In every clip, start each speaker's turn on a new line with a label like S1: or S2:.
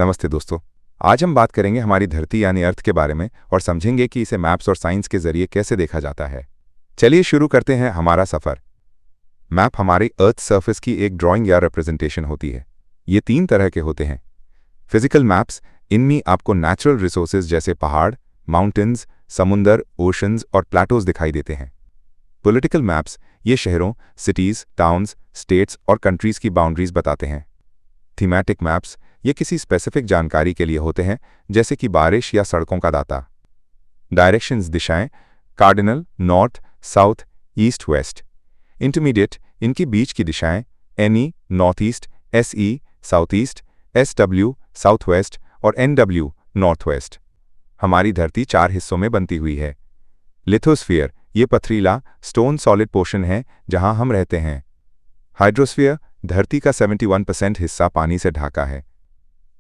S1: नमस्ते दोस्तों। आज हम बात करेंगे हमारी धरती यानी अर्थ के बारे में और समझेंगे कि इसे मैप्स और साइंस के जरिए कैसे देखा जाता है। चलिए शुरू करते हैं हमारा सफ़र। मैप हमारी अर्थ सरफेस की एक ड्राइंग या रिप्रेजेंटेशन होती है। ये 3 तरह के होते हैं। फिजिकल मैप्स, इनमें आपको नेचुरल रिसोर्सेज जैसे पहाड़, माउंटेन्स, समुंदर, ओशंस और प्लेटोज दिखाई देते हैं। पॉलिटिकल मैप्स, ये शहरों, सिटीज़, टाउन्स, स्टेट्स और कंट्रीज़ की बाउंड्रीज बताते हैं। थीमेटिक मैप्स, ये किसी स्पेसिफिक जानकारी के लिए होते हैं, जैसे कि बारिश या सड़कों का दाता। डायरेक्शंस, दिशाएं, cardinal, north, south, east, west. Intermediate, इनकी बीच की दिशाएं, NE, north east, SE, south east, SW, south west और एनडब्ल्यू, नॉर्थ वेस्ट। हमारी धरती 4 हिस्सों में बनती हुई है। लिथोस्फीयर, ये पथरीला स्टोन सॉलिड पोर्शन है जहां हम रहते हैं। हाइड्रोस्फीयर, धरती का 71% हिस्सा पानी से ढका है।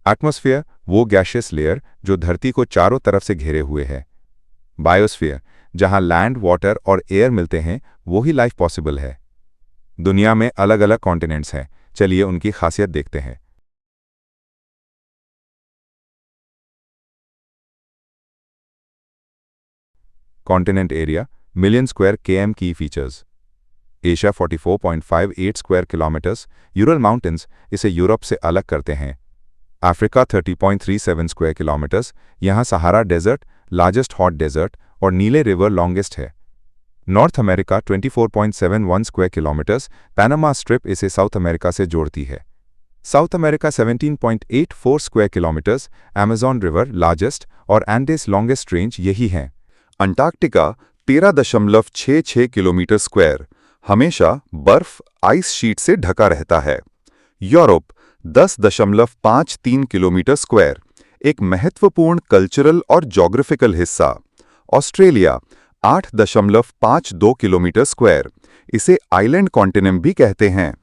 S1: एटमॉस्फेयर, वो गैशियस लेयर जो धरती को चारों तरफ से घेरे हुए है। बायोस्फीयर, जहां लैंड, वाटर और एयर मिलते हैं, वो ही लाइफ पॉसिबल है। दुनिया में अलग अलग कॉन्टिनेंट्स हैं। चलिए उनकी खासियत देखते हैं। Continent area, million square km की features. Asia 44.58 square kilometres. Ural mountains इसे यूरोप से अलग करते हैं। अफ्रीका 30.37 स्क्वायर किलोमीटर्स, यहाँ Sahara desert largest hot desert और नीले रिवर लॉन्गेस्ट है। North America 24.71 square kilometres, Panama strip इसे साउथ अमेरिका से जोड़ती है। South America 17.84 square kilometres, Amazon river largest और एंडेस लॉन्गेस्ट रेंज यही हैं।
S2: अंटार्कटिका 13.66 किलोमीटर स्क्वायर, हमेशा बर्फ आइस शीट से ढका रहता है। यूरोप 10.53 किलोमीटर स्क्वायर, एक महत्वपूर्ण कल्चरल और ज्योग्राफिकल हिस्सा। ऑस्ट्रेलिया 8.52 किलोमीटर स्क्वायर, इसे आइलैंड कॉन्टिनेंट भी कहते हैं।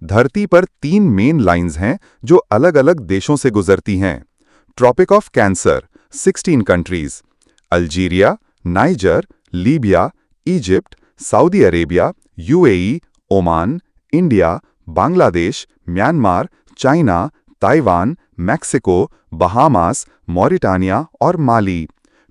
S2: धरती पर 3 मेन लाइंस हैं जो अलग अलग देशों से गुजरती हैं। Tropic of cancer 16 countries, Algeria, Niger, Libya, Egypt, Saudi Arabia, UAE, Oman, India, Bangladesh, Myanmar, China, Taiwan, Mexico, Bahamas, Mauritania और Mali.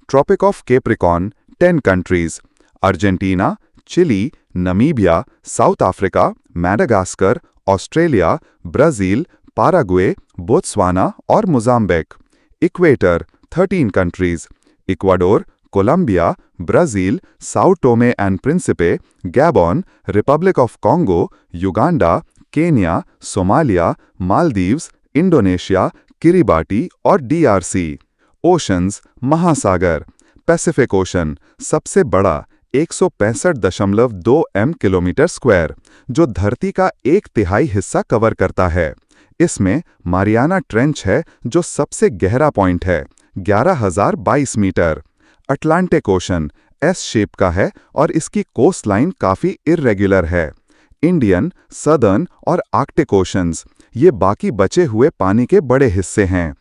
S2: Tropic of Capricorn 10 countries, Argentina, Chile, Namibia, South Africa, Madagascar, Australia, Brazil, Paraguay, Botswana और Mozambique. Equator 13 countries, Ecuador, Colombia, Brazil, Sao Tome and Principe, Gabon, Republic of Congo, Uganda, Kenya, Somalia, Maldives, Indonesia, Kiribati और DRC. Oceans, महासागर। Pacific ocean सबसे बड़ा 165.2 kilometre square, जो धरती का 1/3 हिस्सा cover करता है। इसमें मारियाना ट्रेंच है जो सबसे गहरा पॉइंट है, 11,022 मीटर। अटलांटिक ओशन एस शेप का है और इसकी कोस्ट लाइन काफ़ी इर्रेगुलर है। इंडियन, सदर्न और आर्कटिक ओशंस, ये बाकी बचे हुए पानी के बड़े हिस्से हैं।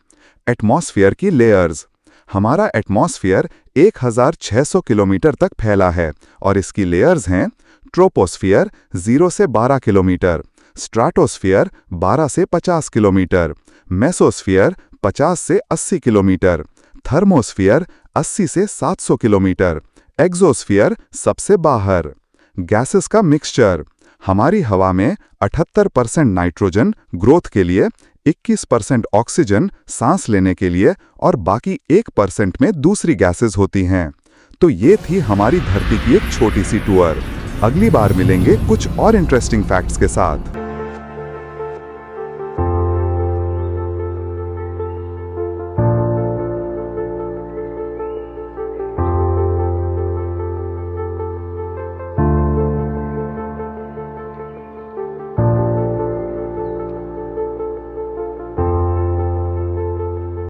S2: एटमॉस्फेयर की लेयर्स। हमारा एटमॉस्फेयर 1,600 किलोमीटर तक फैला है और इसकी लेयर्स हैं: ट्रोपोस्फियर 0 से 12 किलोमीटर, स्ट्राटोस्फियर 12 से 50 किलोमीटर, मेसोस्फियर 50 से 80 किलोमीटर, थर्मोस्फियर 80 से 700 किलोमीटर, एक्सोस्फियर सबसे बाहर। गैसेस का मिक्सचर। हमारी हवा में 78% नाइट्रोजन ग्रोथ के लिए, 21% ऑक्सीजन सांस लेने के लिए और बाकी 1% में दूसरी गैसेस होती हैं। तो ये थी हमारी धरती की एक छोटी सी टूर। अगली बार मिलेंगे कुछ और इंटरेस्टिंग फैक्ट्स के साथ।